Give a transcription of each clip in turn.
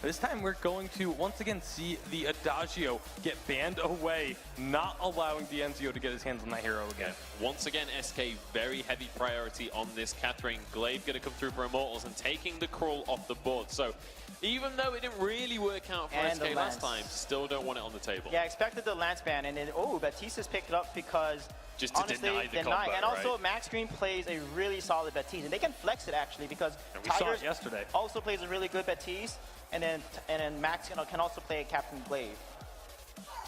This time we're going to once again see the Adagio get banned away, not allowing Dienzio to get his hands on that hero again. Once again, SK very heavy priority on this Catherine. Glaive going to come through for Immortals and taking the crawl off the board. So even though it didn't really work out for SK last time, still don't want it on the table. Yeah, expected the Lance ban, and then, Baptiste picked it up because just to honestly, deny the combo, and also right? Max Green plays a really solid Baptiste, and they can flex it actually because we saw it yesterday. Also plays a really good Baptiste, and then Max can also play Captain Glaive.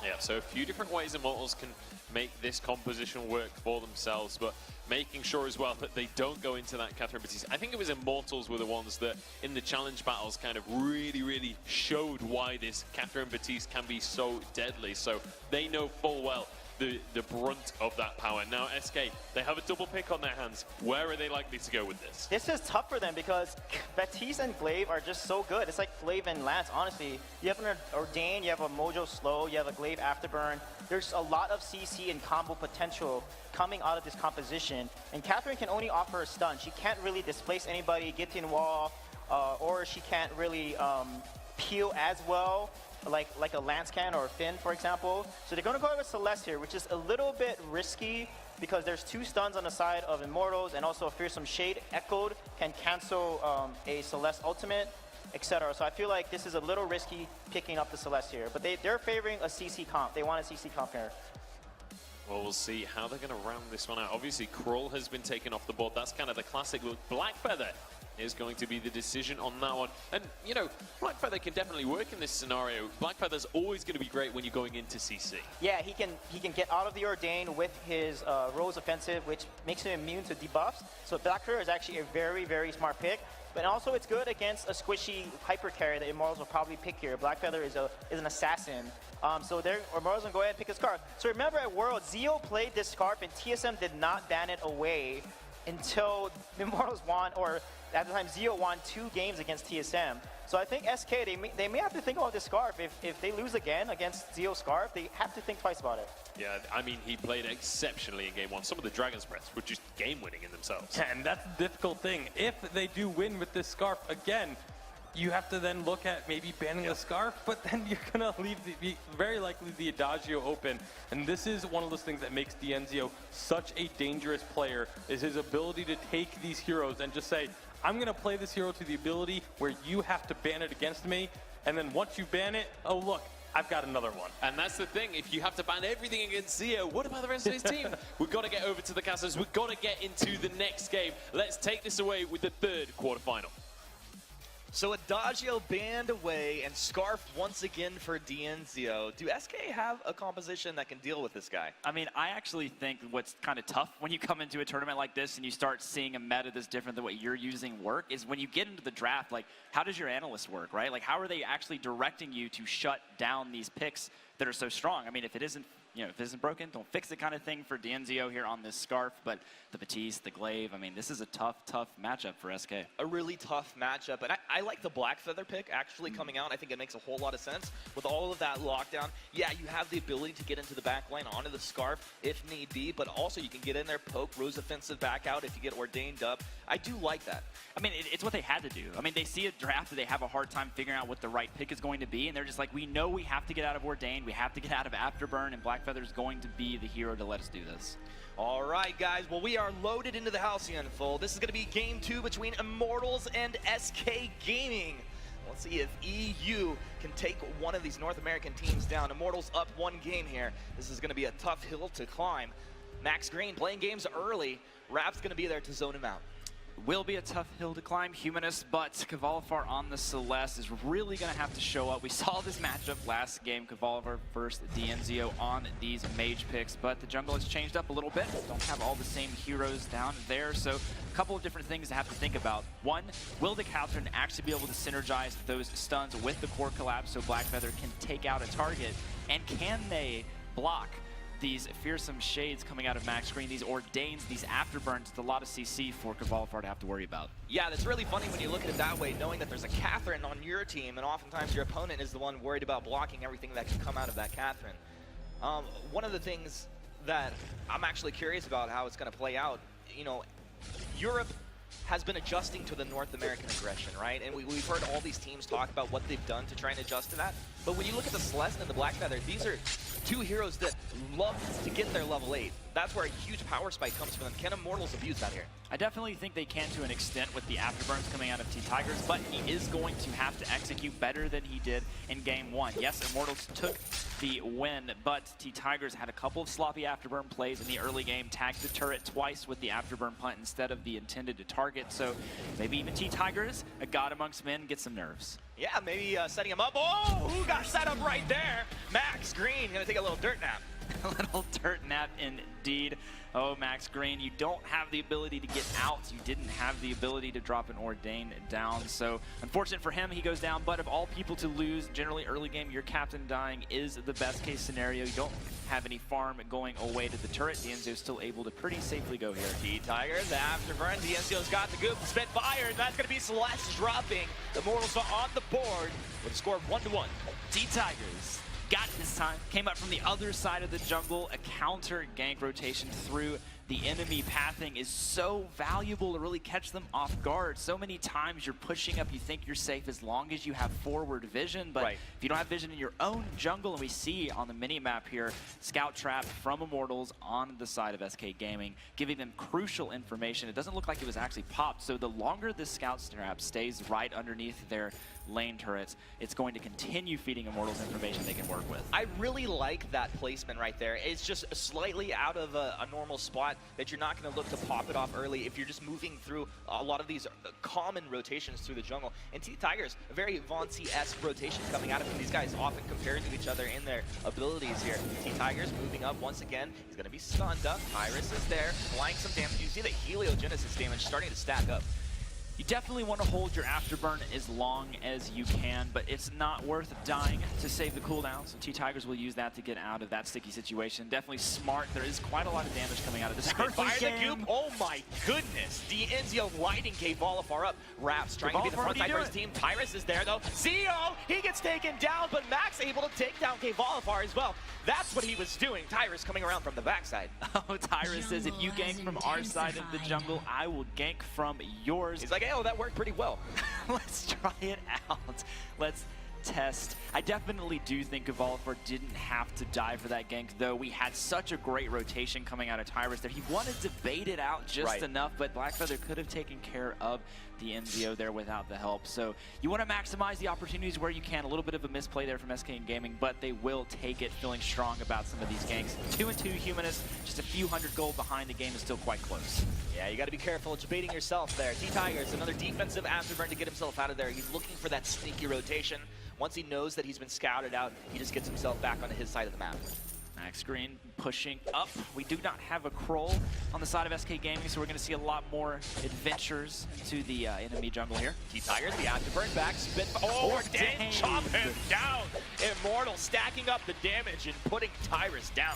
Yeah, so a few different ways Immortals can make this composition work for themselves, but making sure as well that they don't go into that Catherine Baptiste. I think it was Immortals were the ones that in the challenge battles kind of really showed why this Catherine Baptiste can be so deadly. So they know full well the brunt of that power. Now SK, they have a double pick on their hands. Where are they likely to go with this? This is tough for them because Baptiste and Glaive are just so good. It's like Glaive and Lance, honestly. You have an Ordain, you have a Mojo Slow, you have a Glaive Afterburn. There's a lot of CC and combo potential coming out of this composition. And Catherine can only offer a stun. She can't really displace anybody, get in wall, or she can't really peel as well. Like a Lance can or a Finn, for example. So they're going to go with Celeste here, which is a little bit risky because there's 2 stuns on the side of Immortals, and also a Fearsome Shade Echoed can cancel a Celeste ultimate, etc. So I feel like this is a little risky picking up the Celeste here. But they're favoring a CC comp. They want a CC comp here. Well, we'll see how they're going to round this one out. Obviously, Krull has been taken off the board. That's kind of the classic look. Blackfeather is going to be the decision on that one. And, you know, Blackfeather can definitely work in this scenario. Blackfeather's always going to be great when you're going into CC. Yeah, he can get out of the Ordain with his Rose Offensive, which makes him immune to debuffs. So Blackfeather is actually a very smart pick. But also it's good against a squishy hyper carry that Immortals will probably pick here. Blackfeather is an assassin. So Immortals will go ahead and pick a Scarf. So remember at Worlds, Zeo played this Scarf and TSM did not ban it away until Immortals won, or at the time Zeo won 2 games against TSM. So I think SK, they may have to think about this Scarf. If they lose again against Zeo Scarf, they have to think twice about it. Yeah, I mean, he played exceptionally in game 1. Some of the Dragon's Breaths were just game-winning in themselves. And that's the difficult thing. If they do win with this Scarf, again, you have to then look at maybe banning the Scarf, but then you're going to leave very likely the Adagio open. And this is one of those things that makes Dienzio such a dangerous player, is his ability to take these heroes and just say, I'm going to play this hero to the ability where you have to ban it against me. And then once you ban it, oh, look, I've got another one. And that's the thing. If you have to ban everything against Zeo, what about the rest of his team? We've got to get over to the castles. We've got to get into the next game. Let's take this away with the 3rd quarterfinal. So Adagio banned away and Scarf once again for Dienzio. Do SK have a composition that can deal with this guy? I mean, I actually think what's kind of tough when you come into a tournament like this and you start seeing a meta that's different than what you're using work is when you get into the draft, like, how does your analyst work, right? Like, how are they actually directing you to shut down these picks that are so strong? I mean, if it isn't, you know, if it isn't broken, don't fix it kind of thing for Dienzio here on this Scarf. But the Baptiste, the Glaive, I mean, this is a tough matchup for SK. A really tough matchup. And I like the Blackfeather pick actually coming out. I think it makes a whole lot of sense. With all of that lockdown, yeah, you have the ability to get into the back line onto the Scarf if need be, but also you can get in there, poke, Rose Offensive back out if you get ordained up. I do like that. I mean, it's what they had to do. I mean, they see a draft that they have a hard time figuring out what the right pick is going to be, and they're just like, we know we have to get out of Ordained, we have to get out of Afterburn, and Blackfeather is going to be the hero to let us do this. All right, guys. Well, we are loaded into the Halcyon full. This is going to be game 2 between Immortals and SK Gaming. Let's see if EU can take one of these North American teams down. Immortals up 1 game here. This is going to be a tough hill to climb. Max Green playing games early. Rap's going to be there to zone him out. Will be a tough hill to climb, Humanist, but Kvalifar on the Celeste is really going to have to show up. We saw this matchup last game, Kvalifar versus Dienzio on these mage picks, but the jungle has changed up a little bit. Don't have all the same heroes down there, so a couple of different things to have to think about. One, will the Catherine actually be able to synergize those stuns with the core collapse so Blackfeather can take out a target? And can they block these fearsome shades coming out of Max Green, these Ordains, these Afterburns? It's a lot of CC for Kvalifar to have to worry about. Yeah, that's really funny when you look at it that way, knowing that there's a Catherine on your team, and oftentimes your opponent is the one worried about blocking everything that can come out of that Catherine. One of the things that I'm actually curious about how it's going to play out, you know, Europe has been adjusting to the North American aggression, right? And we've heard all these teams talk about what they've done to try and adjust to that. But when you look at the Celeste and the Black Feather, these are two heroes that love to get their level 8. That's where a huge power spike comes from them. Can Immortals abuse that here? I definitely think they can to an extent with the afterburns coming out of T-Tigers, but he is going to have to execute better than he did in Game 1. Yes, Immortals took the win, but T-Tigers had a couple of sloppy afterburn plays in the early game, tagged the turret twice with the afterburn punt instead of the intended to target, so maybe even T-Tigers, a god amongst men, get some nerves. Yeah, maybe setting him up. Oh, who got set up right there? Max Green gonna take a little dirt nap. A little dirt nap indeed. Oh, Max Green, you don't have the ability to get out. You didn't have the ability to drop an Ordain down. So unfortunate for him, he goes down. But of all people to lose, generally early game, your captain dying is the best case scenario. You don't have any farm going away to the turret. DNZO's still able to pretty safely go here. T-Tigers, the afterburn. DNZO's got the goop. Spitfire, and that's going to be Celeste dropping. The Immortals are on the board with a score of 1-1. T-Tigers got it this time, came up from the other side of the jungle. A counter gank rotation through the enemy pathing is so valuable to really catch them off guard. So many times you're pushing up, you think you're safe as long as you have forward vision, but if you don't have vision in your own jungle, and we see on the mini-map here, Scout Trap from Immortals on the side of SK Gaming, giving them crucial information. It doesn't look like it was actually popped, so the longer this Scout Trap stays right underneath their lane turrets, it's going to continue feeding Immortals information they can work with. I really like that placement right there. It's just slightly out of a normal spot that you're not going to look to pop it off early if you're just moving through a lot of these common rotations through the jungle. And T-Tigers, a very Von C-esque rotation coming out of him. These guys often compared to each other in their abilities here. T-Tigers moving up once again. He's going to be stunned up. Iris is there, applying some damage. You see the Heliogenesis damage starting to stack up. You definitely want to hold your afterburn as long as you can, but it's not worth dying to save the cooldown, so T-Tigers will use that to get out of that sticky situation. Definitely smart. There is quite a lot of damage coming out of this early game. Oh my goodness. DNZO lighting K-Volifar up. Raps trying to be the front side for his team. Tyrus is there though. Zeo, he gets taken down, but Max able to take down K-Volifar as well. That's what he was doing. Tyrus coming around from the backside. Oh, Tyrus says, if you gank from our side of the jungle, I will gank from yours. He's like, oh, that worked pretty well. Let's try it out. Let's test. I definitely do think Kvalifar didn't have to die for that gank, though. We had such a great rotation coming out of Tyrus that he wanted to bait it out just enough, but Blackfeather could have taken care of the NZO there without the help. So you want to maximize the opportunities where you can. A little bit of a misplay there from SK Gaming, but they will take it, feeling strong about some of these ganks. 2-2 Humanist, just a few hundred gold behind. The game is still quite close. Yeah, you got to be careful debating yourself there. T-Tigers, another defensive afterburn to get himself out of there. He's looking for that sneaky rotation. Once he knows that he's been scouted out, he just gets himself back onto his side of the map. Max Green pushing up. We do not have a Kroll on the side of SK Gaming, so we're going to see a lot more adventures to the enemy jungle here. T-Tigers, the afterburn back, Spitfire. Oh, dang, chop him down. Immortal stacking up the damage and putting Tyrus down.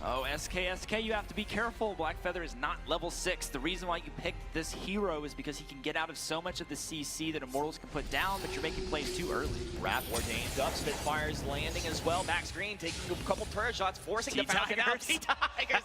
Oh, SK, you have to be careful. Blackfeather is not level 6. The reason why you picked this hero is because he can get out of so much of the CC that Immortals can put down, but you're making plays too early. Wrap ordained up, Spitfire's landing as well. Max Green taking a couple turret shots, forcing the Falcon out. T-Tigers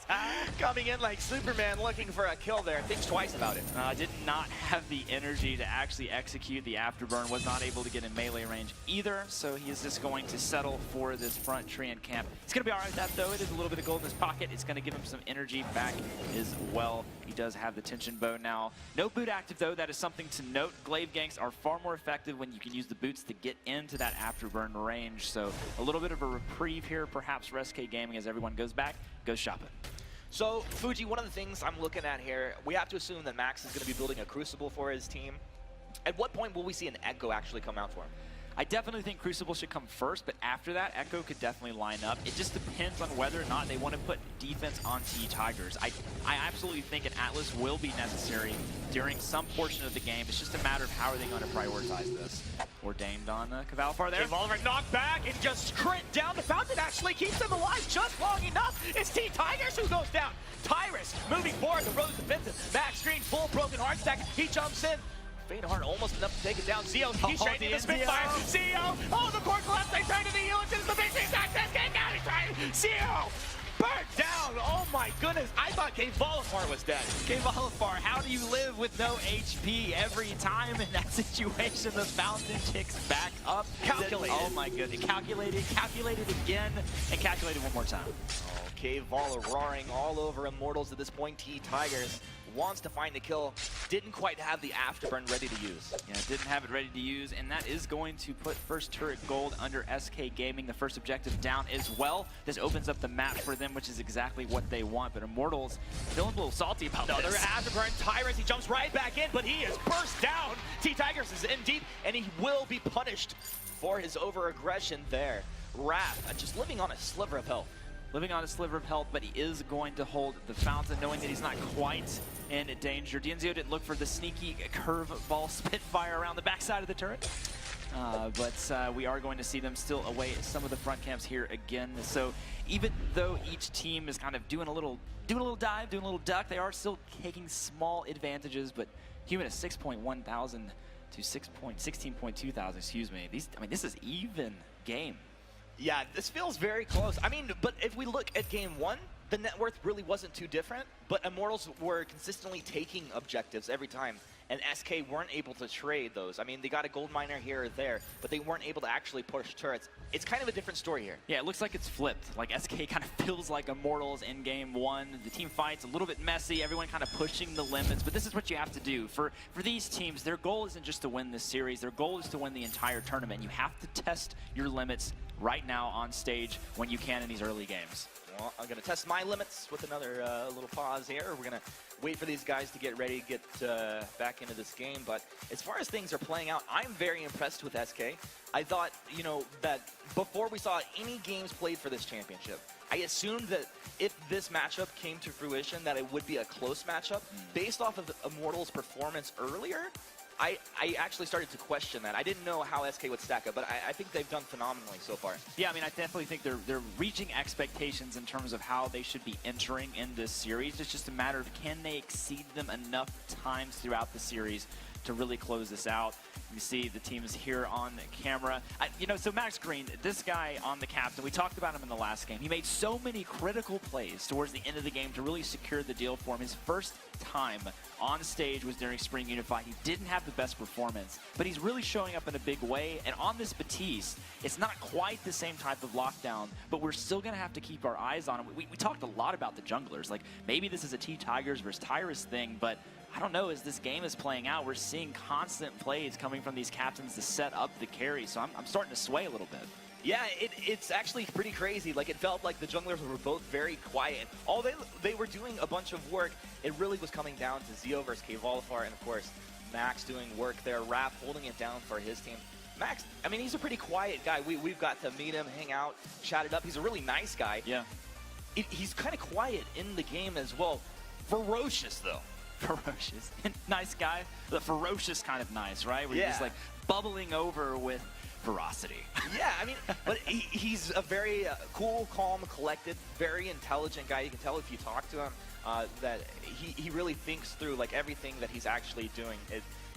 coming in like Superman looking for a kill there. Thinks twice about it. Did not have the energy to actually execute the afterburn, was not able to get in melee range either, so he is just going to settle for this front tree and camp. He's going to be all right with that, though. It is a little bit of gold in his pocket. It's going to give him some energy back as well. He does have the tension bow now. No boot active, though. That is something to note. Glaive ganks are far more effective when you can use the boots to get into that afterburn range, so a little bit of a reprieve here, perhaps, for SK Gaming as everyone goes back, goes shopping. So, Fuji, one of the things I'm looking at here, we have to assume that Max is going to be building a Crucible for his team. At what point will we see an Echo actually come out for him? I definitely think Crucible should come first, but after that, Echo could definitely line up. It just depends on whether or not they want to put defense on T-Tigers. I absolutely think an Atlas will be necessary during some portion of the game. It's just a matter of how are they going to prioritize this. Ordained on Kvalifar there. K-Volifar knocked back and just crit down. The Fountain actually keeps him alive just long enough. It's T-Tigers who goes down. Tyrus moving forward, the Rose defensive. Max Green, full broken heart stack. He jumps in. Faint heart almost enough to take it down. Zeo, he's straight into the Spitfire. Zeo, oh, the core collapse. They turn to the Ulysses. The big thing's access. Get down. He's trying. Zeo, burnt down. Oh my goodness. goodness, I thought Cave Volafar was dead. Volafar, how do you live with no HP every time in that situation? The fountain kicks back up. Calculated. Oh my goodness. Calculated again, and calculated one more time. Cave Vala roaring all over Immortals at this point. T-Tigers wants to find the kill. Didn't quite have the afterburn ready to use. Yeah, didn't have it ready to use, and that is going to put first turret gold under SK Gaming. The first objective down as well. This opens up the map for them, which is exactly what they want, but Immortals feeling a little salty about Another this. afterburn. Tyrus, he jumps right back in, but he is burst down. T-Tigers is in deep, and he will be punished for his over-aggression there. Raph, just living on a sliver of health. Living on a sliver of health, but he is going to hold the fountain, knowing that he's not quite in danger. DNZO didn't look for the sneaky curveball Spitfire around the backside of the turret. But we are going to see them still away some of the front camps here again. So even though each team is kind of doing a little dive, doing a little duck, they are still taking small advantages. But Human is 6.1 thousand to 16.2 thousand, excuse me. This is even game. Yeah, this feels very close. I mean, but if we look at game one, the net worth really wasn't too different, but Immortals were consistently taking objectives every time, and SK weren't able to trade those. I mean, they got a gold miner here or there, but they weren't able to actually push turrets. It's kind of a different story here. Yeah, it looks like it's flipped. Like SK kind of feels like Immortals in game one. The team fight's a little bit messy, everyone kind of pushing the limits, but this is what you have to do. For these teams, their goal isn't just to win this series, their goal is to win the entire tournament. You have to test your limits right now on stage when you can in these early games. Well, I'm going to test my limits with another little pause here. We're going to wait for these guys to get ready, get back into this game. But as far as things are playing out, I'm very impressed with SK. I thought, you know, that before we saw any games played for this championship, I assumed that if this matchup came to fruition, that it would be a close matchup. Based off of the Immortals' performance earlier, I actually started to question that. I didn't know how SK would stack up, but I think they've done phenomenally so far. Yeah, I mean, I definitely think they're reaching expectations in terms of how they should be entering in this series. It's just a matter of can they exceed them enough times throughout the series to really close this out. You see the teams here on the camera. So Max Green, this guy on the captain, we talked about him in the last game. He made so many critical plays towards the end of the game to really secure the deal for him. His first time on stage was during Spring Unified. He didn't have the best performance, but he's really showing up in a big way. And on this Batiste, it's not quite the same type of lockdown, but we're still going to have to keep our eyes on him. We talked a lot about the junglers. Like, maybe this is a T-Tigers versus Tyrus thing, but I don't know, as this game is playing out, we're seeing constant plays coming from these captains to set up the carry, so I'm starting to sway a little bit. Yeah, it's actually pretty crazy. Like, it felt like the junglers were both very quiet. They were doing a bunch of work. It really was coming down to Zio versus Volafar, and of course, Max doing work there. Raph holding it down for his team. Max, I mean, he's a pretty quiet guy. We've got to meet him, hang out, chat it up. He's a really nice guy. Yeah. He's kind of quiet in the game as well. Ferocious, though. Ferocious. Nice guy, but ferocious kind of nice, right? Where you're just like bubbling over with ferocity. Yeah, I mean, but he's a very cool, calm, collected, very intelligent guy. You can tell if you talk to him that he really thinks through like everything that he's actually doing.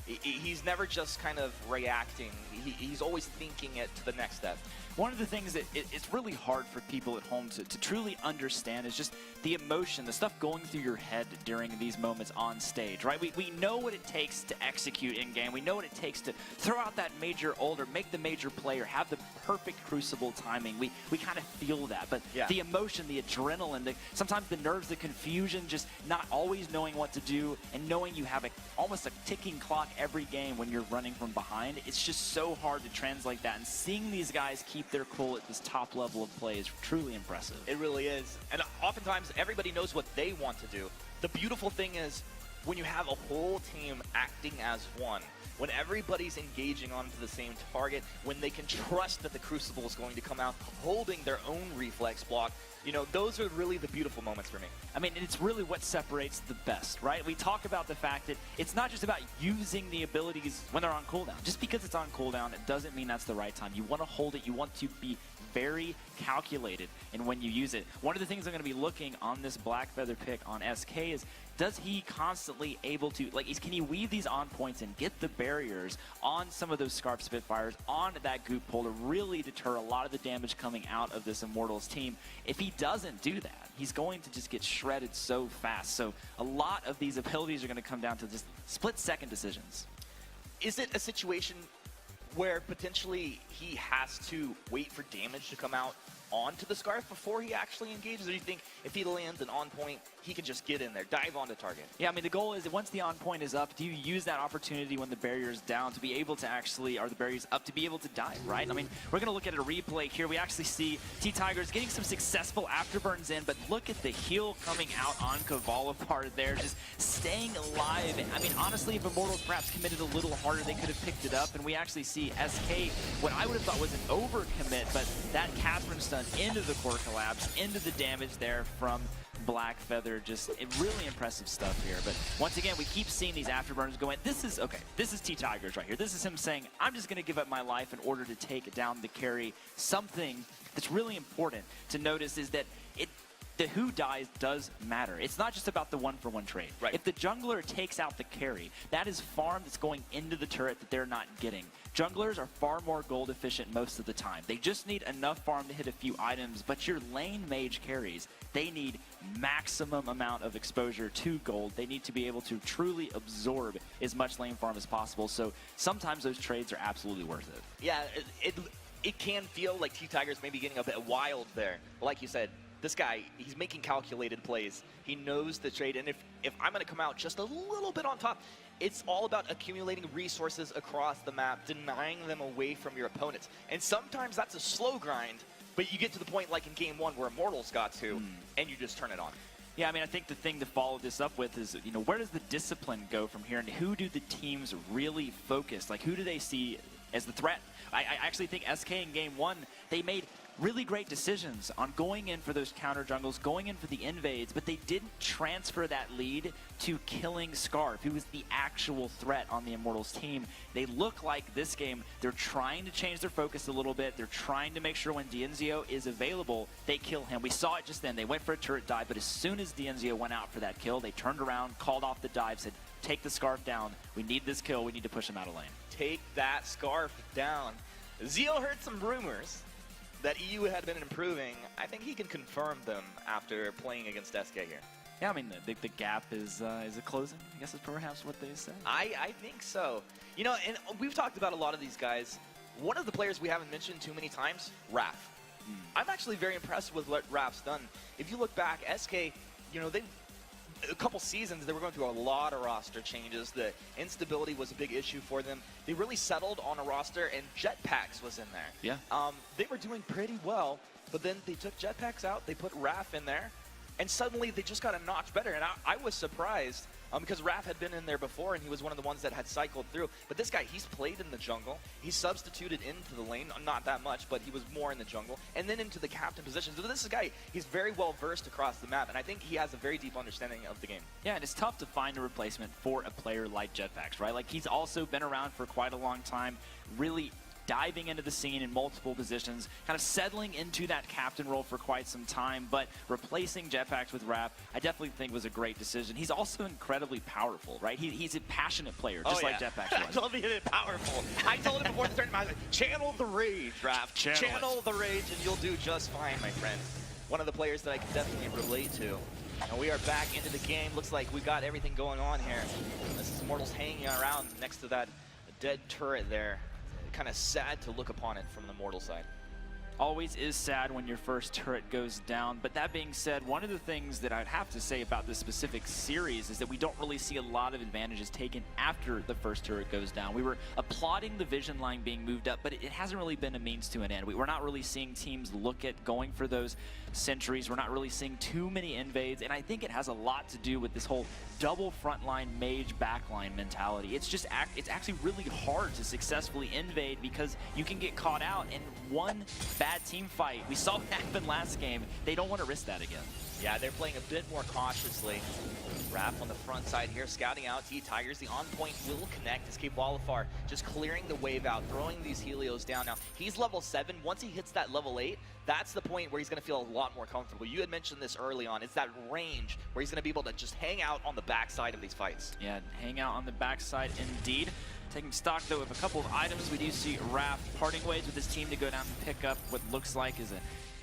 He's never just kind of reacting. He's always thinking it to the next step. One of the things that it's really hard for people at home to truly understand is just the emotion, the stuff going through your head during these moments on stage, right? We know what it takes to execute in-game. We know what it takes to throw out that major ult or make the major play or have the perfect crucible timing. We kind of feel that, but the emotion, the adrenaline, sometimes the nerves, the confusion, just not always knowing what to do and knowing you have almost a ticking clock every game when you're running from behind. It's just so hard to translate that, and seeing these guys keep their cool at this top level of play is truly impressive. It really is. And oftentimes everybody knows what they want to do. The beautiful thing is when you have a whole team acting as one, when everybody's engaging onto the same target, when they can trust that the Crucible is going to come out holding their own reflex block, you know, those are really the beautiful moments for me. I mean, it's really what separates the best, right? We talk about the fact that it's not just about using the abilities when they're on cooldown. Just because it's on cooldown, it doesn't mean that's the right time. You want to hold it. You want to be very calculated in when you use it. One of the things I'm going to be looking on this Black Feather pick on SK is, does he constantly able to, like, can he weave these on points and get the barriers on some of those Scarf Spitfires, on that Goop Pole to really deter a lot of the damage coming out of this Immortals team. If he doesn't do that, he's going to just get shredded so fast. So a lot of these abilities are going to come down to just split-second decisions. Is it a situation where potentially he has to wait for damage to come out onto the Scarf before he actually engages? Or do you think if he lands an on point, he can just get in there, dive onto target? Yeah, I mean, the goal is that once the on point is up, do you use that opportunity when the barrier is down to be able to actually, are the barriers up to be able to dive, right? I mean, we're going to look at a replay here. We actually see T-Tigers getting some successful afterburns in, but look at the heal coming out on Kavalapar there, just staying alive. I mean, honestly, if Immortals perhaps committed a little harder, they could have picked it up, and we actually see SK, what I would have thought was an overcommit, but that Catherine stun into the core collapse, into the damage there from Black Feather. Just really impressive stuff here. But once again, we keep seeing these afterburners going. This is okay. This is T-Tigers right here. This is him saying, I'm just going to give up my life in order to take down the carry. Something that's really important to notice is that the who dies does matter. It's not just about the one-for-one trade. Right. If the jungler takes out the carry, that is farm that's going into the turret that they're not getting. Junglers are far more gold efficient most of the time. They just need enough farm to hit a few items, but your lane mage carries, they need maximum amount of exposure to gold. They need to be able to truly absorb as much lane farm as possible. So sometimes those trades are absolutely worth it. Yeah, it can feel like T-Tigers maybe getting a bit wild there. But like you said, this guy, he's making calculated plays. He knows the trade, and if I'm going to come out just a little bit on top, it's all about accumulating resources across the map, denying them away from your opponents. And sometimes that's a slow grind, but you get to the point like in game 1 where Immortals got to, and you just turn it on. Yeah, I mean, I think the thing to follow this up with is, you know, where does the discipline go from here, and who do the teams really focus? Like, who do they see as the threat? I actually think SK in game 1, they made really great decisions on going in for those counter jungles, going in for the invades, but they didn't transfer that lead to killing Scarf, who was the actual threat on the Immortals team. They look like this game, they're trying to change their focus a little bit. They're trying to make sure when Dienzio is available, they kill him. We saw it just then. They went for a turret dive, but as soon as Dienzio went out for that kill, they turned around, called off the dive, said, take the Scarf down. We need this kill. We need to push him out of lane. Take that Scarf down. Zio heard some rumors that EU had been improving. I think he can confirm them after playing against SK here. Yeah, I mean, the gap is it closing? I guess is perhaps what they say. I think so. You know, and we've talked about a lot of these guys. One of the players we haven't mentioned too many times, Raph. I'm actually very impressed with what Raph's done. If you look back, SK, you know, a couple seasons, they were going through a lot of roster changes. The instability was a big issue for them. They really settled on a roster, and Jetpacks was in there. Yeah. They were doing pretty well, but then they took Jetpacks out, they put Raph in there, and suddenly they just got a notch better. And I was surprised because Raph had been in there before, and he was one of the ones that had cycled through. But this guy, he's played in the jungle. He's substituted into the lane, not that much, but he was more in the jungle, and then into the captain position. So this is a guy, he's very well versed across the map, and I think he has a very deep understanding of the game. Yeah, and it's tough to find a replacement for a player like Jetpacks, right? Like, he's also been around for quite a long time, really diving into the scene in multiple positions, kind of settling into that captain role for quite some time, but replacing Jetpacks with Raph, I definitely think was a great decision. He's also incredibly powerful, right? He's a passionate player, just like Jetpacks was. I told him he's powerful. I told him before the tournament, I was like, channel the rage, Raph. Channel the rage, and you'll do just fine, my friend. One of the players that I can definitely relate to. And we are back into the game. Looks like we got everything going on here. This is Immortals hanging around next to that dead turret there. Kind of sad to look upon it from the Mortal side. Always is sad when your first turret goes down, but that being said, one of the things that I'd have to say about this specific series is that we don't really see a lot of advantages taken after the first turret goes down. We were applauding the vision line being moved up, but it hasn't really been a means to an end. We're not really seeing teams look at going for those sentries. We're not really seeing too many invades, and I think it has a lot to do with this whole double frontline mage backline mentality. It's just it's actually really hard to successfully invade because you can get caught out in one bad team fight. We saw it happen last game. They don't want to risk that again. Yeah, they're playing a bit more cautiously. Raph on the front side here, scouting out T-Tigers. The on-point will connect as Kavalapar just clearing the wave out, throwing these Helios down. Now, he's level 7. Once he hits that level 8, that's the point where he's going to feel a lot more comfortable. You had mentioned this early on. It's that range where he's going to be able to just hang out on the backside of these fights. Yeah, hang out on the backside indeed. Taking stock, though, of a couple of items, we do see Raph parting ways with his team to go down and pick up what looks like is a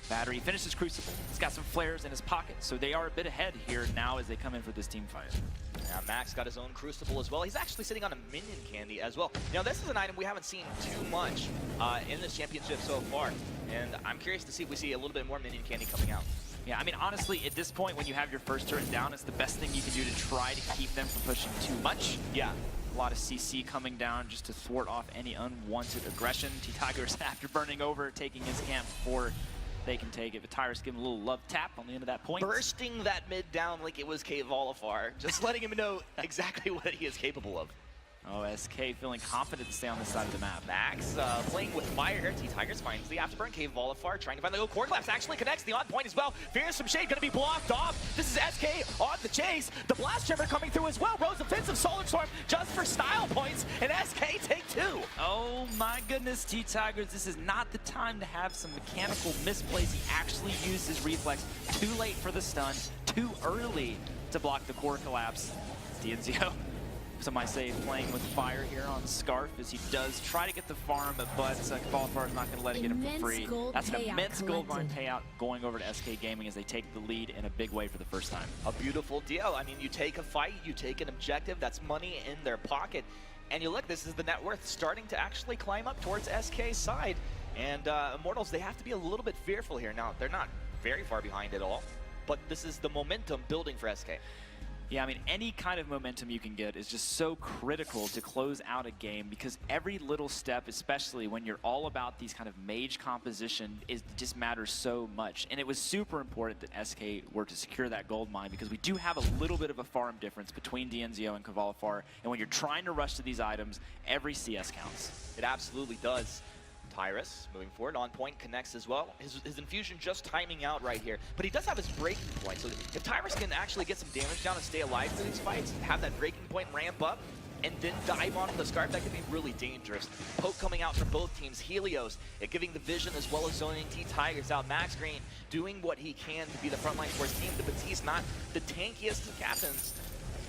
battery. He finishes Crucible. He's got some flares in his pocket, so they are a bit ahead here now as they come in for this team fight. Yeah, Max got his own Crucible as well. He's actually sitting on a minion candy as well. Now, this is an item we haven't seen too much in this championship so far, and I'm curious to see if we see a little bit more minion candy coming out. Yeah, I mean, honestly, at this point, when you have your first turret down, it's the best thing you can do to try to keep them from pushing too much. Yeah. A lot of CC coming down just to thwart off any unwanted aggression. T-Tigers, after burning over, taking his camp before they can take it. But Tyrus give him a little love tap on the end of that point. Bursting that mid down like it was Volifar, just letting him know exactly what he is capable of. Oh, SK feeling confident to stay on this side of the map. Max playing with fire. T-Tigers finds the afterburn. Volifar trying to find the core collapse. Actually connects the on point as well. Fearsome Shade going to be blocked off. This is SK on the chase. The blast tremor coming through as well. Rose offensive Solar Storm just for style points. And SK take 2. Oh my goodness, T-Tigers. This is not the time to have some mechanical misplays. He actually used his reflex too late for the stun, too early to block the core collapse. DNZO. Some might say playing with fire here on Scarf as he does try to get the farm, but Cavalifar is not going to let it get him for free. That's an immense gold mine payout going over to SK Gaming as they take the lead in a big way for the first time. A beautiful deal. I mean, you take a fight, you take an objective, that's money in their pocket. And you look, this is the net worth starting to actually climb up towards SK's side. And Immortals, they have to be a little bit fearful here. Now, they're not very far behind at all, but this is the momentum building for SK. Yeah, I mean, any kind of momentum you can get is just so critical to close out a game because every little step, especially when you're all about these kind of mage composition, just matters so much. And it was super important that SK were to secure that gold mine because we do have a little bit of a farm difference between DNZO and Cavalifar. And when you're trying to rush to these items, every CS counts. It absolutely does. Tyrus moving forward, on point, connects as well. His infusion just timing out right here, but he does have his breaking point. So if Tyrus can actually get some damage down and stay alive through these fights, have that breaking point ramp up, and then dive onto the Scarf, that could be really dangerous. Poke coming out from both teams. Helios giving the vision as well as zoning T-Tigers out. Max Green doing what he can to be the front line for his team, but he's not the tankiest of captains.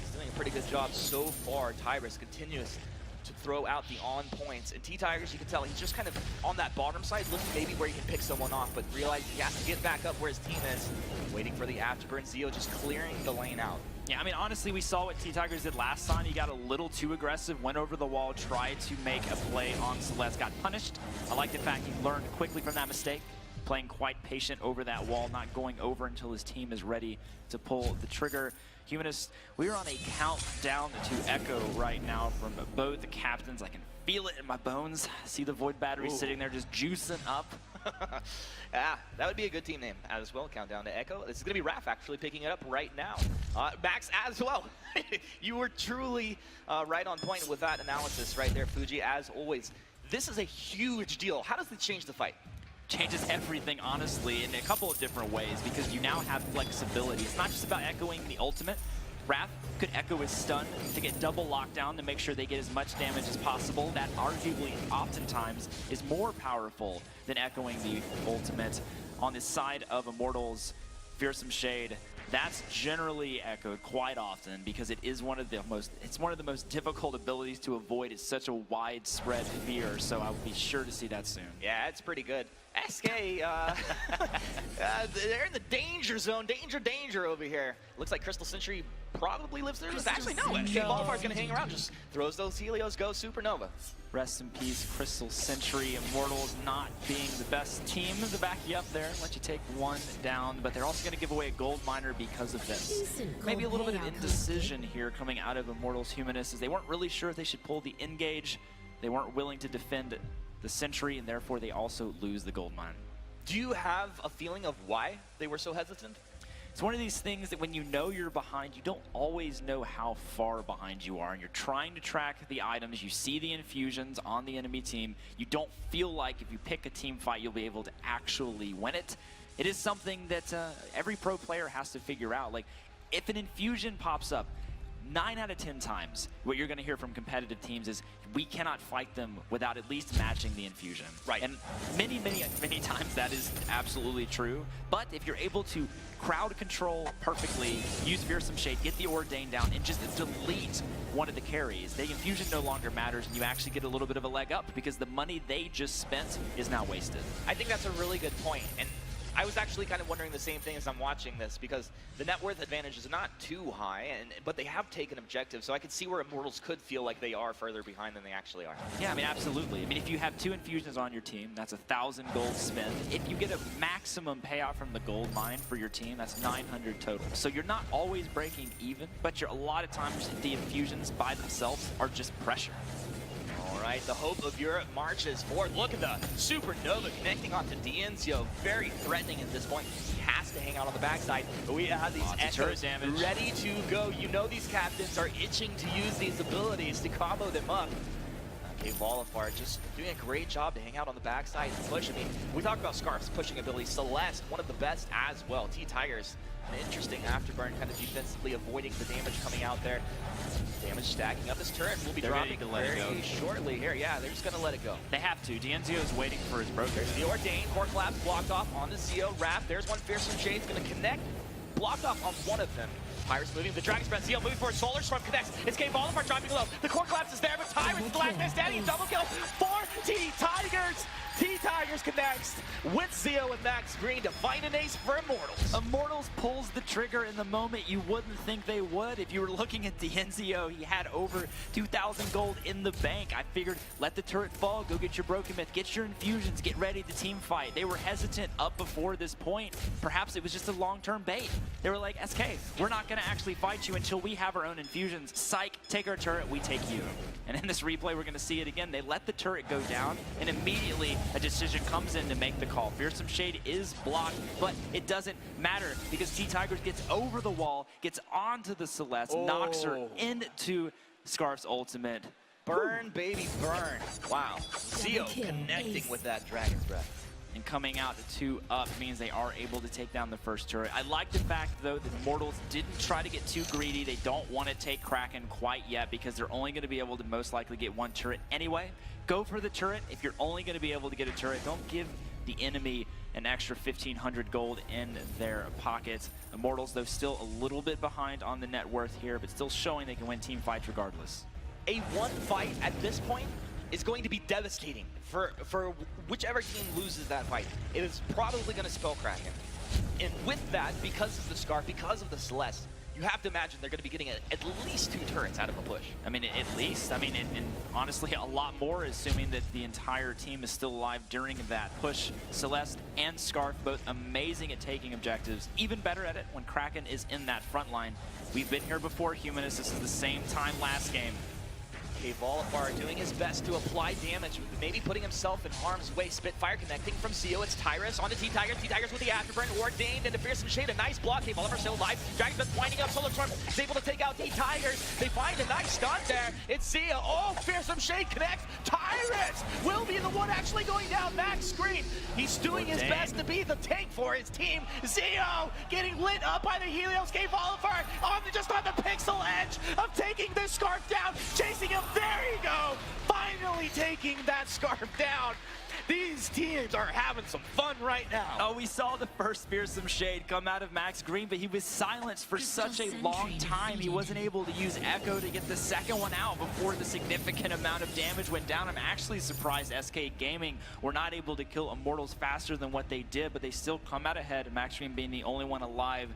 He's doing a pretty good job so far. Tyrus continues to throw out the on points. And T-Tigers, you can tell he's just kind of on that bottom side, looking maybe where he can pick someone off, but realize he has to get back up where his team is. Waiting for the afterburn. Zeo just clearing the lane out. Yeah, I mean, honestly, we saw what T-Tigers did last time. He got a little too aggressive, went over the wall, tried to make a play on Celeste, got punished. I like the fact he learned quickly from that mistake, playing quite patient over that wall, not going over until his team is ready to pull the trigger. Humanist, we are on a countdown to Echo right now from both the captains. I can feel it in my bones. See the Void Battery sitting there just juicing up. Yeah, that would be a good team name as well. Countdown to Echo. This is going to be Raph actually picking it up right now. Max as well. You were truly right on point with that analysis right there, Fuji, as always. This is a huge deal. How does it change the fight? Changes everything, honestly, in a couple of different ways because you now have flexibility. It's not just about echoing the ultimate. Raph could echo his stun to get double lockdown to make sure they get as much damage as possible. That arguably, oftentimes, is more powerful than echoing the ultimate. On the side of Immortals, Fearsome Shade, that's generally echoed quite often because it is one of the most difficult abilities to avoid. It's such a widespread fear, so I will be sure to see that soon. Yeah, it's pretty good. SK, they're in the danger zone. Danger over here. Looks like Crystal Sentry probably lives through this. Actually, no. Qualifier going to hang around. Just throws those Helios, go Supernova. Rest in peace, Crystal Sentry. Immortals not being the best team to back you up there. Let you take one down, but they're also going to give away a gold miner because of this. Maybe a little bit of indecision here coming out of Immortals Humanists as they weren't really sure if they should pull the engage. They weren't willing to defend the Sentry, and therefore they also lose the gold mine. Do you have a feeling of why they were so hesitant? It's one of these things that when you know you're behind, you don't always know how far behind you are, and you're trying to track the items. You see the infusions on the enemy team. You don't feel like if you pick a team fight, you'll be able to actually win it. It is something that every pro player has to figure out. Like, if an infusion pops up, 9 out of 10 times, what you're going to hear from competitive teams is we cannot fight them without at least matching the infusion. Right. And many times that is absolutely true. But if you're able to crowd control perfectly, use Fearsome Shade, get the Ordain down, and just delete one of the carries, the infusion no longer matters, and you actually get a little bit of a leg up because the money they just spent is now wasted. I think that's a really good point. And I was actually kind of wondering the same thing as I'm watching this, because the net worth advantage is not too high, but they have taken objectives, so I could see where Immortals could feel like they are further behind than they actually are. Yeah, I mean, absolutely. I mean, if you have 2 infusions on your team, that's 1,000 gold spent. If you get a maximum payout from the gold mine for your team, that's 900 total. So you're not always breaking even, but a lot of times the infusions by themselves are just pressure. All right, the hope of Europe marches forward. Look at the Supernova connecting onto DNZO. Very threatening at this point. He has to hang out on the backside. But we have these echoes ready to go. You know these captains are itching to use these abilities to combo them up. Okay, Volifar just doing a great job to hang out on the backside and push. I mean, we talked about Scarf's pushing ability. Celeste, one of the best as well. T-Tigers, an interesting afterburn, kind of defensively avoiding the damage coming out there. Damage stacking up. This turret will be dropping very shortly here. Yeah, they're just going to let it go. They have to. DNZO is waiting for his broker. There's the Ordain. Core Collapse blocked off on the Zeo. Wrap. There's one Fearsome Shade's going to connect. Blocked off on one of them. Pirates moving. The Dragon's Breath. Zeo moving forward. Solar Storm connects. It's Game Volifar dropping low. The Core Collapse is there, but Tyrant's the last man standing. Double kill for T-Tigers. T-Tigers connects with Zeo and Max Green to find an ace for Immortals. Immortals pulls the trigger in the moment you wouldn't think they would. If you were looking at DNZO, he had over 2,000 gold in the bank. I figured, let the turret fall, go get your Broken Myth, get your infusions, get ready to team fight. They were hesitant up before this point. Perhaps it was just a long-term bait. They were like, SK, we're not going to actually fight you until we have our own infusions. Psych, take our turret, we take you. And in this replay, we're going to see it again. They let the turret go down, and immediately a decision comes in to make the call. Fearsome Shade is blocked, but it doesn't matter because T-Tigers gets over the wall, gets onto the Celeste, knocks her into Scarf's ultimate. Burn, baby, burn. Wow. Zeo connecting with that Dragon's Breath. And coming out to 2 up means they are able to take down the first turret. I like the fact, though, that Immortals didn't try to get too greedy. They don't want to take Kraken quite yet because they're only going to be able to most likely get 1 turret anyway. Go for the turret. If you're only going to be able to get a turret, don't give the enemy an extra 1,500 gold in their pockets. Immortals, though, still a little bit behind on the net worth here, but still showing they can win team fights regardless. A 1 fight at this point is going to be devastating for whichever team loses that fight. It is probably going to spell Kraken. And with that, because of the Scarf, because of the Celeste, you have to imagine they're going to be getting at least 2 turrets out of a push. I mean, at least. I mean, and honestly, a lot more, assuming that the entire team is still alive during that push. Celeste and Scarf, both amazing at taking objectives. Even better at it when Kraken is in that front line. We've been here before, Humanist. This is the same time last game. Okay, Volifar doing his best to apply damage, maybe putting himself in harm's way. Spitfire connecting from Zeo. It's Tyrus on the T-Tigers. T-Tigers with the afterburn. Ordained into Fearsome Shade. A nice block. Okay, Volifar still alive. Dragon's Breath winding up. Solar Storm is able to take out T-Tigers. They find a nice stun there. It's Zeo. Oh, Fearsome Shade connects. Tyrus will be the one actually going down. Max Green. He's doing his best to be the tank for his team. Zeo getting lit up by the Helios. Okay, Volifar just on the pixel edge of taking this Scarf down. Chasing him. There you go! Finally taking that Scarf down. These teams are having some fun right now. Oh, we saw the first Fearsome Shade come out of Max Green, but he was silenced for such a long time. He wasn't able to use Echo to get the second one out before the significant amount of damage went down. I'm actually surprised SK Gaming were not able to kill Immortals faster than what they did, but they still come out ahead, Max Green being the only one alive.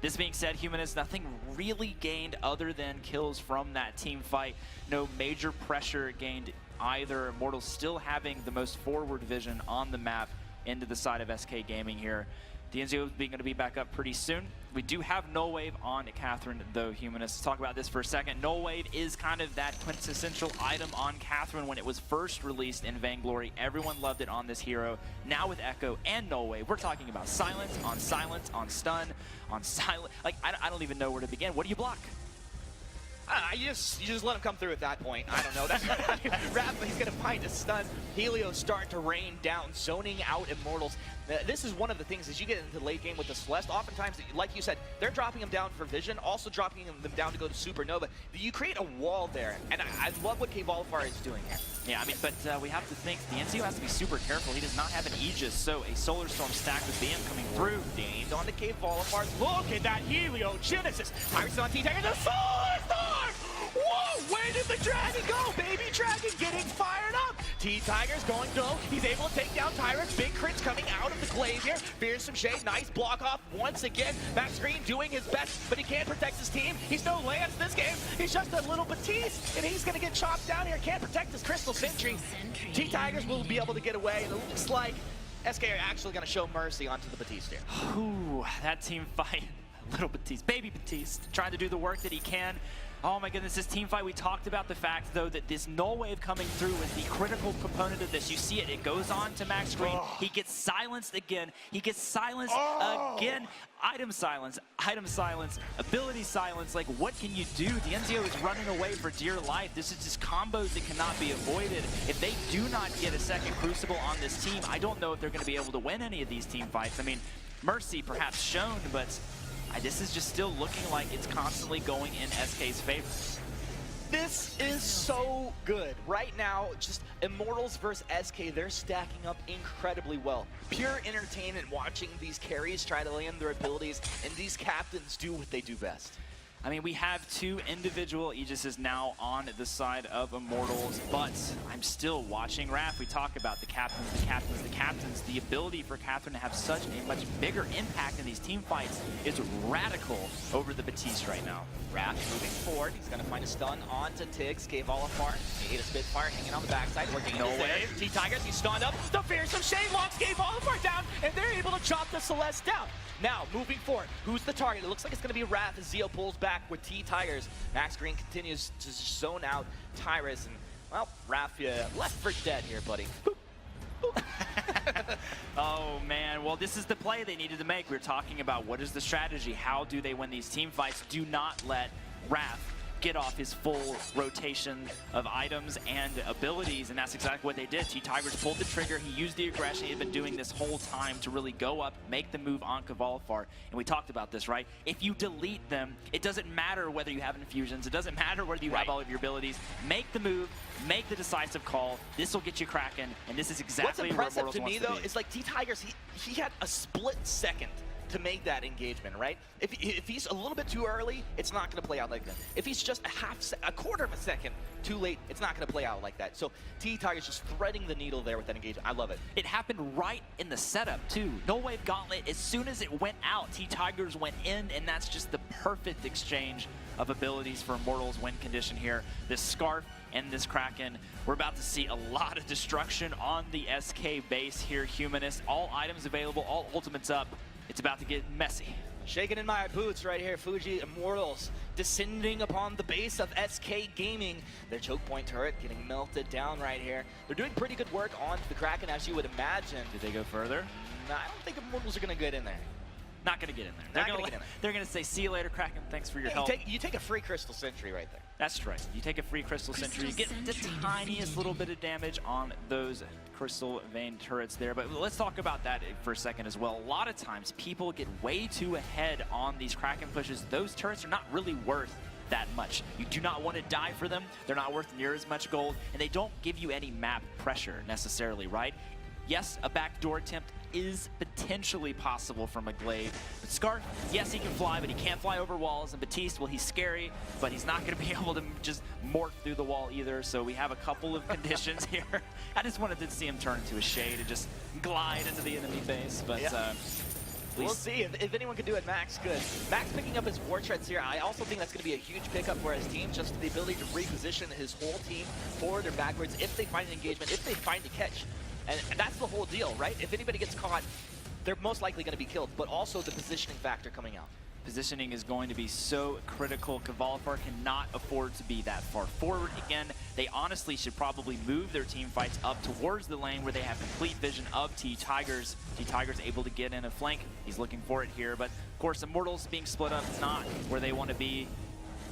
This being said, Humanist, nothing really gained other than kills from that team fight. No major pressure gained either. Immortals still having the most forward vision on the map into the side of SK Gaming here. DNZO is going to be back up pretty soon. We do have Null Wave on Catherine, though, Humanists. Let's talk about this for a second. Null Wave is kind of that quintessential item on Catherine when it was first released in Vainglory. Everyone loved it on this hero. Now with Echo and Null Wave, we're talking about silence, on stun, on silent. Like, I don't even know where to begin. What do you block? You just let him come through at that point. I don't know. That's Raph, he's going to find a stun. Helios start to rain down, zoning out Immortals. This is one of the things as you get into the late game with the Celeste. Oftentimes, like you said, they're dropping them down for vision, also dropping them down to go to Supernova. You create a wall there, and I love what Kvolifar is doing here. Yeah, I mean, but we have to think the NCO has to be super careful. He does not have an Aegis, so a Solar Storm stacked with BM coming through. Aimed on the Kvolifar. Look at that Helio Genesis. Pirates on T-Tiger, the Solar Storm! Whoa, where did the Dragon go? Baby Dragon getting fired up. T-Tiger's going low. He's able to take down Tyrus. Big crits coming out of the glaive here. Fearsome Shade, nice block off once again. Max Green doing his best, but he can't protect his team. He's no Lance this game. He's just a little Batiste, and he's going to get chopped down here. Can't protect his Crystal Sentry. T-Tigers will be able to get away, and it looks like SK are actually going to show mercy onto the Batiste here. Ooh, that team fight. Little Batiste, baby Batiste, trying to do the work that he can. Oh my goodness, this team fight, we talked about the fact, though, that this null wave coming through is the critical component of this. You see it, it goes on to Max Green. He gets silenced again. He gets silenced again. Item silence, ability silence. Like, what can you do? The NZO is running away for dear life. This is just combos that cannot be avoided. If they do not get a second Crucible on this team, I don't know if they're going to be able to win any of these team fights. I mean, Mercy perhaps shown, but this is just still looking like it's constantly going in SK's favor. This is so good. Right now, just Immortals versus SK, they're stacking up incredibly well. Pure entertainment watching these carries try to land their abilities, and these captains do what they do best. I mean, we have two individual Aegises now on the side of Immortals, but I'm still watching Raph. We talk about the captains. The ability for Catherine to have such a much bigger impact in these team fights is radical over the Batiste right now. Raph moving forward. He's going to find a stun onto Tiggs. Kvolifar. He ate a Spitfire hanging on the backside, working No in his way. edge. T-Tigers, he's stunned up. The Fearsome Shade locks Kvolifar down, and they're able to chop the Celeste down. Now, moving forward, who's the target? It looks like it's going to be Raph as Zeo pulls back with T-Tigers. Max Green continues to zone out Tyrus, and, well, Raph, left for dead here, buddy. Boop. Boop. Oh, man. Well, this is the play they needed to make. We were talking about what is the strategy? How do they win these team fights? Do not let Raph get off his full rotation of items and abilities, and that's exactly what they did. T-Tigers pulled the trigger. He used the aggression he had been doing this whole time to really go up, make the move on Kvolifar. And we talked about this, right? If you delete them, it doesn't matter whether you have infusions. It doesn't matter whether you have all of your abilities. Make the move, make the decisive call. This will get you cracking, and this is exactly where What's Immortals impressive to me, wants though, is like T-Tigers, he had a split second to make that engagement, right? If he's a little bit too early, it's not going to play out like that. If he's just a quarter of a second too late, it's not going to play out like that. So T-Tigers just threading the needle there with that engagement. I love it. It happened right in the setup, too. No Wave Gauntlet, as soon as it went out, T-Tigers went in, and that's just the perfect exchange of abilities for Immortals win condition here. This Scarf and this Kraken, we're about to see a lot of destruction on the SK base here, Humanist. All items available, all ultimates up. It's about to get messy. Shaking in my boots right here, Fuji Immortals descending upon the base of SK Gaming. Their choke point turret getting melted down right here. They're doing pretty good work on the Kraken, as you would imagine. Did they go further? No, I don't think Immortals are going to get in there. Not going to get in there. They're going to say, see you later, Kraken. Thanks for your help. You take a free Crystal Sentry right there. That's right. You take a free Crystal Sentry. You get the tiniest little bit of damage on those Crystal Vein turrets there. But let's talk about that for a second as well. A lot of times, people get way too ahead on these Kraken pushes. Those turrets are not really worth that much. You do not want to die for them. They're not worth near as much gold, and they don't give you any map pressure necessarily, right? Yes, a backdoor attempt is potentially possible from a glaive. But Scarf, yes, he can fly, but he can't fly over walls. And Batiste, well, he's scary, but he's not going to be able to just morph through the wall either. So we have a couple of conditions here. I just wanted to see him turn into a shade and just glide into the enemy base. But we'll see if anyone can do it. Max, good. Max picking up his war treads here. I also think that's going to be a huge pickup for his team, just the ability to reposition his whole team forward or backwards if they find an engagement, if they find a catch. And that's the whole deal, right? If anybody gets caught, they're most likely going to be killed, but also the positioning factor coming out. Positioning is going to be so critical. Kvolifar cannot afford to be that far forward. Again, they honestly should probably move their team fights up towards the lane where they have complete vision of T-Tigers. T-Tigers able to get in a flank. He's looking for it here, but of course, Immortals being split up is not where they want to be.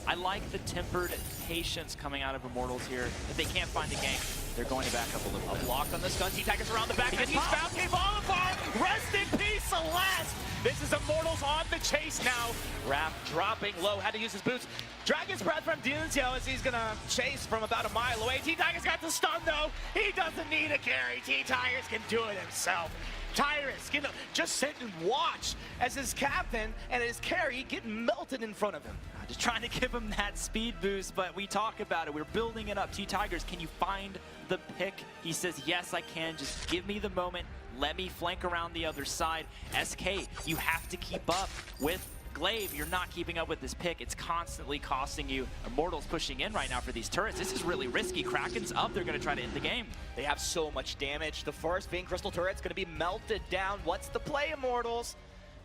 I like the tempered patience coming out of Immortals here. If they can't find a gank, they're going to back up a little bit. Blocked on this gun. T-Tigers around the back, and he's found K-Volifar. Rest in peace, Celeste. This is Immortals on the chase now. Raph dropping low, had to use his boots. Dragon's Breath from Denzio as he's gonna chase from about a mile away. T-Tigers got the stun though. He doesn't need a carry. T-Tigers can do it himself. Tyrus can just sit and watch as his captain and his carry get melted in front of him. Just trying to give him that speed boost, but we talk about it. We're building it up. T-Tigers, can you find the pick? He says, yes, I can. Just give me the moment. Let me flank around the other side. SK, you have to keep up with Glaive. You're not keeping up with this pick. It's constantly costing you. Immortals pushing in right now for these turrets. This is really risky. Kraken's up. They're going to try to end the game. They have so much damage. The first Vein Crystal turret's going to be melted down. What's the play, Immortals?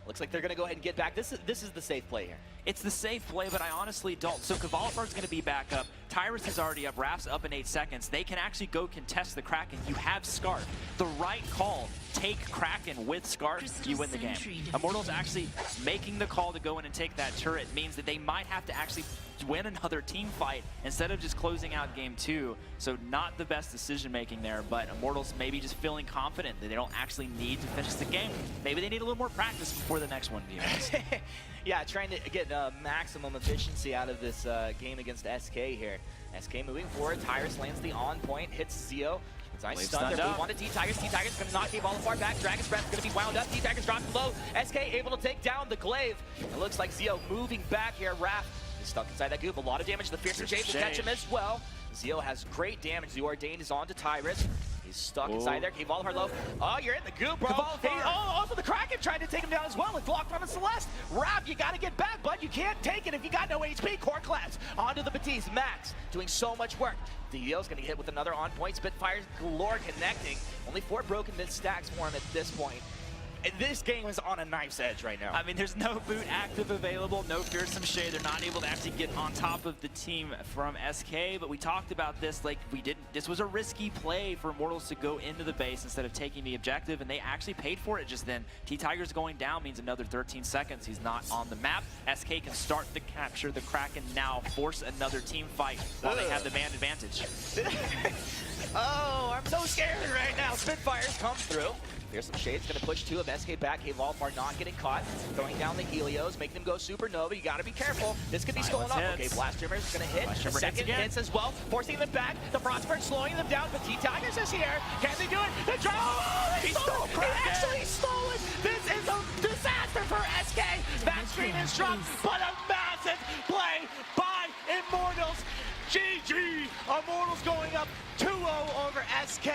Looks like they're going to go ahead and get back. This is the safe play here. It's the safe play, but I honestly don't. So Kvalifar's going to be back up. Tyrus is already up. Raph's up in 8 seconds. They can actually go contest the Kraken. You have Scarf. The right call. Take Kraken with Scarf. You win the game. Immortals actually making the call to go in and take that turret means that they might have to actually win another team fight instead of just closing out game 2. So not the best decision making there, but Immortals maybe just feeling confident that they don't actually need to finish the game. Maybe they need a little more practice before the next one, to be honest. Yeah, trying to get maximum efficiency out of this game against SK here. SK moving forward. Tyrus lands the on point, hits Zio. Nice stun there. We wanted T-Tigers. T-Tigers going to knock K-Volifar back. Dragon's Breath going to be wound up. T-Tigers dropping low. SK able to take down the Glaive. It looks like Zio moving back here. Raph is stuck inside that goop. A lot of damage. The Fearsome Shade will catch him as well. Zio has great damage. The Ordained is on to Tyrus. He's stuck inside there. K-Volifar low. Oh, you're in the goop, bro. Hey, also the Kraken trying to take him down as well. It's blocked from the Celeste. Raph, you got to get back, bud. You can't take it if you got no HP. Core collapse onto the Batiste. Max doing so much work. Dio's going to get hit with another on-point. Spitfire's galore connecting. Only 4 broken mid stacks for him at this point. And this game is on a knife's edge right now. I mean, there's no boot active available, no Fearsome Shade. They're not able to actually get on top of the team from SK, but we talked about this like we didn't. This was a risky play for Immortals to go into the base instead of taking the objective, and they actually paid for it just then. T-Tigers going down means another 13 seconds. He's not on the map. SK can start to capture the Kraken now, force another team fight while they have the man advantage. Oh, I'm so scared right now. Spitfires come through. Fearsome Shade's going to push 2 of SK back. K-Volifar not getting caught. Throwing down the Helios, making them go supernova. You got to be careful. This could be stolen up. Okay, Blast Trimmer is going to hit. The second hits as well, forcing them back. The Frostburn slowing them down, but T-Tigers is here. Can they do it? The draw! Oh, he stole it! He actually stole it! This is a disaster for SK. That screen is dropped, but a massive play by Immortals. GG! Immortals going up 2-0 over SK.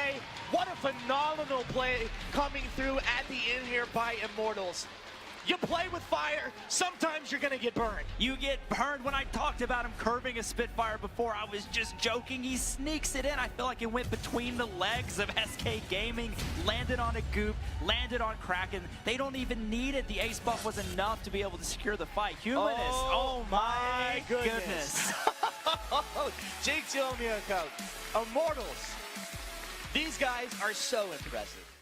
What a phenomenal play coming through at the end here by Immortals. You play with fire, sometimes you're gonna get burned. You get burned. When I talked about him curving a Spitfire before, I was just joking. He sneaks it in. I feel like it went between the legs of SK Gaming, landed on a goop, landed on Kraken. They don't even need it. The ace buff was enough to be able to secure the fight. Humanist, oh my goodness. Jake Miyako, Immortals. These guys are so impressive.